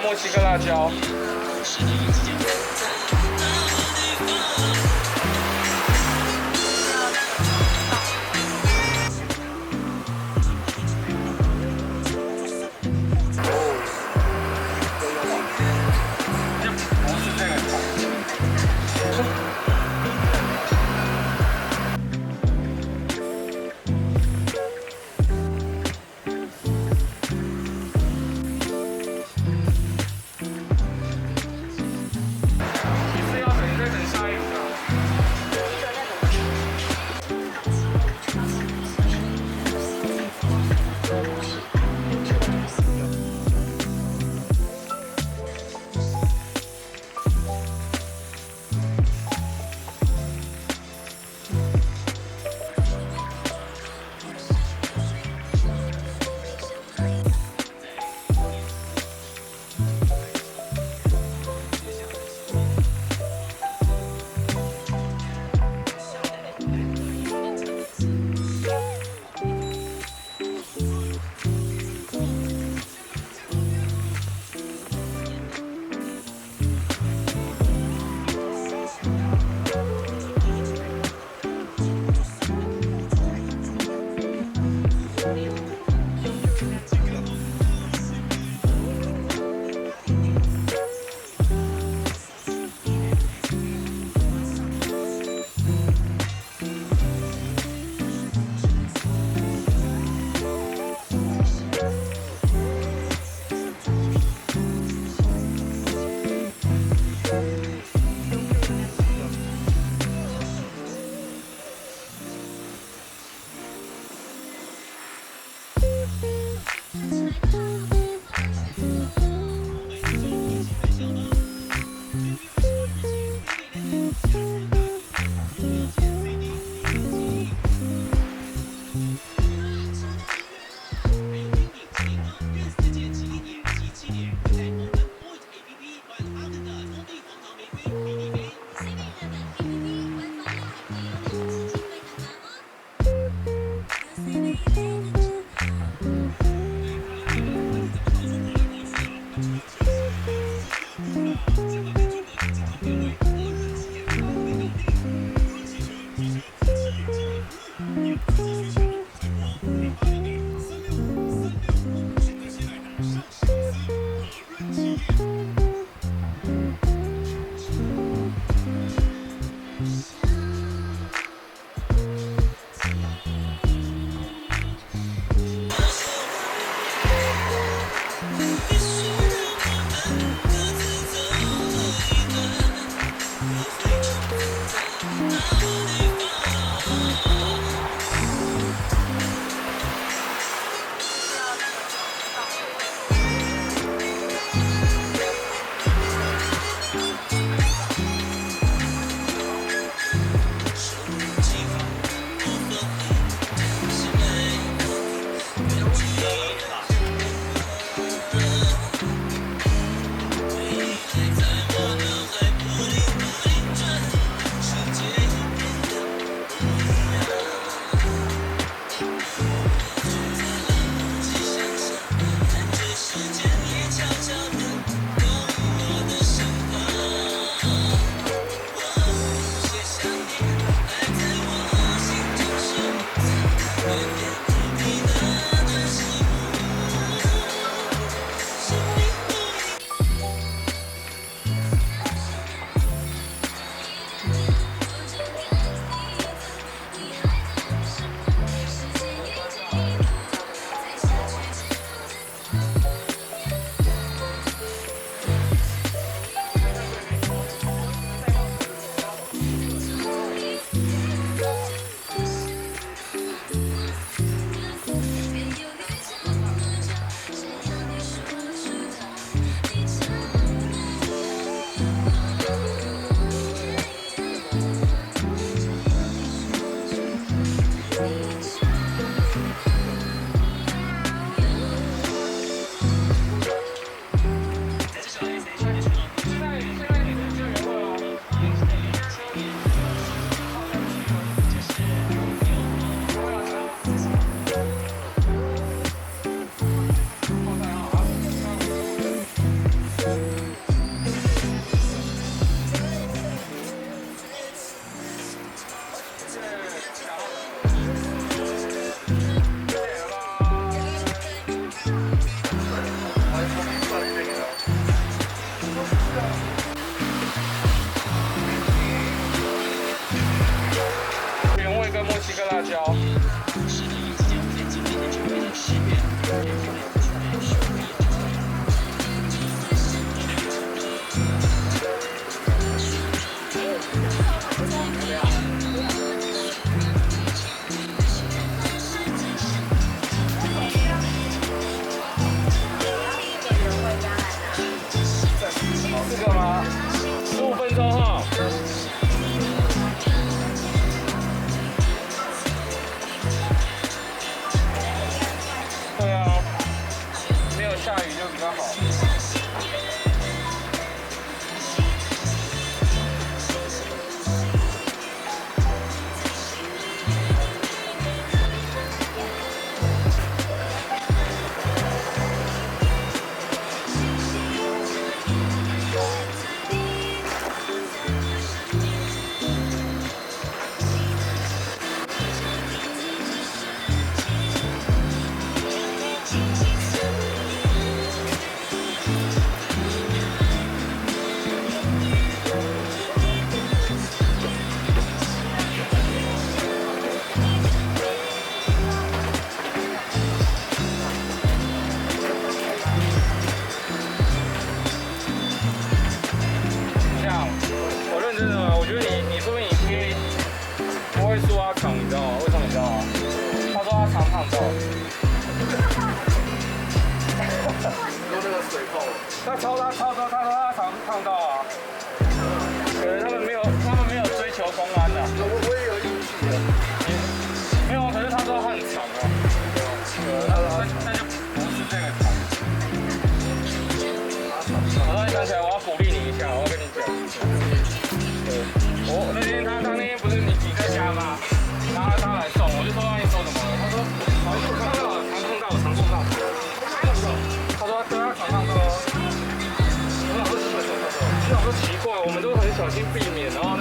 墨西哥辣椒。不是这个。他说他烫到啊，可能他们没有追求公安的。我也有一起的。没有，可是他说他很长啊。那就不是这个长。我突然想起来，我要鼓励你一下，我要跟你讲。我那天他那天不是你在家吗？然后他来送，我就说你说什么了？他说常碰到。他说对啊，常碰到。我想说奇怪，我们都很小心避免，然后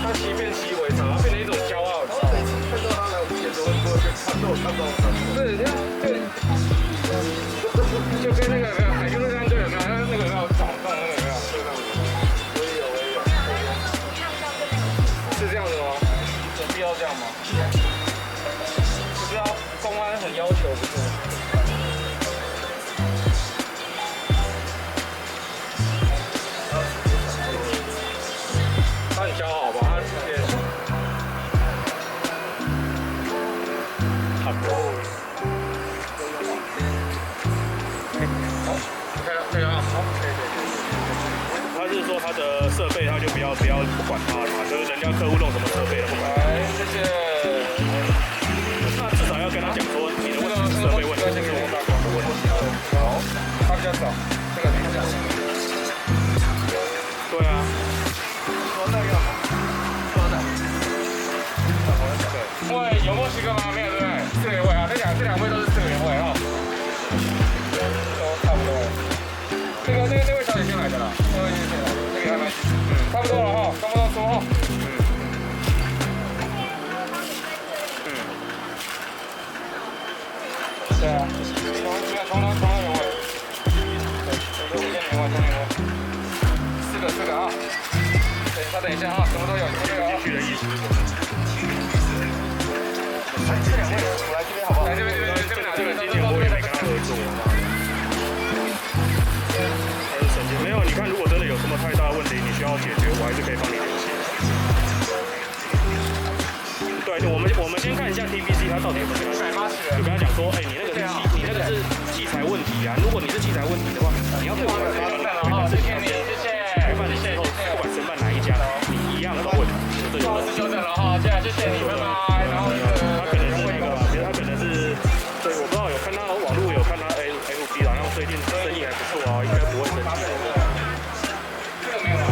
他欺骗习为常，他变成一种骄傲。每次看到他来，我们也都会说，看到他。对，就跟那个海军陆战队有没有？那个有没有掌控？那个有没有？我也有。是这样子吗？有必要这样吗？不知道公安很要求，不是吗？他很骄傲吧？他直接。差不多。可以啊，好，可以。他是说他的设备，他就不要管他了嘛，就是人家客户弄什么设备的不管。来，谢谢。那至少要跟他讲说你的问题是设备问题，这个我们大公的问题。好，他比较早，这个比较早。对啊。说那个，说的。因为有墨西哥吗？没有，对不对？4个原味啊，这两位都是4个原味啊。都差不多。那位小姐先来的啦，那位先来，这个还蛮，差不多了哈，差不多说哈。对啊，从原味，对，5件原味，从原味，4个啊。对，稍等一下啊，什么都有，什么都有。继续的意思是什么？这两位，我来这边好不好？来这边拿这个，今年我也没跟他合作嘛。还是省钱？没有，你看，如果真的有什么太大的问题，你需要解决，我还是可以帮你联系。对，我们先看一下 TBC 它到底有没有跟他讲，就跟他讲说，你那个是器材问题啊。如果你是器材问题的话，你要对我们申办啊，谢谢你，谢谢。开办的时候，不管申办哪一家，你一样的问题，这有问题。修整了哈，谢谢你，拜拜。然后他可能是那个吧，比如他可能是，对，我不知道有看他网络有看他 FB 好像最近生意还不错啊，应该不会生气。这个没有啊，